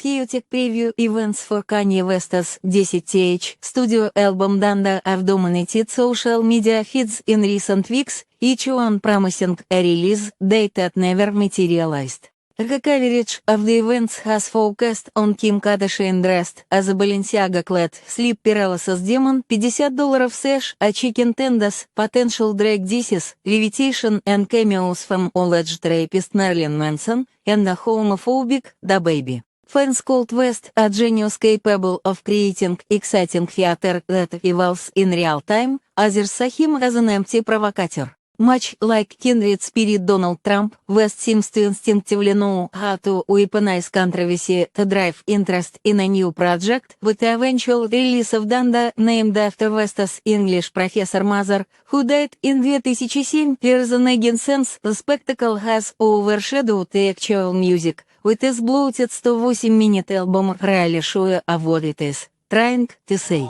chaotic preview events for Kanye West's 10th studio album Donda have dominated social media feeds in recent weeks, each one promising a release date that never materialized. The coverage of the events has focused on Kim Kardashian dressed as a Balenciaga-clad sleep paralysis demon, $50 sash, a chicken tendas, potential drag disses, levitation and cameos from alleged rapist Marilyn Manson, and a homophobic DaBaby. Fans called West a genius capable of creating exciting theater that evolves in real time, others saw him as an empty provocateur. Much like kindred spirit Donald Trump, West seems to instinctively know how to weaponize controversy to drive interest in a new project, with the eventual release of Donda, named after West's English professor mother, who died in 2007. There's an again sense the spectacle has overshadowed the actual music, with its bloated 108-minute album really sure of what it is trying to say.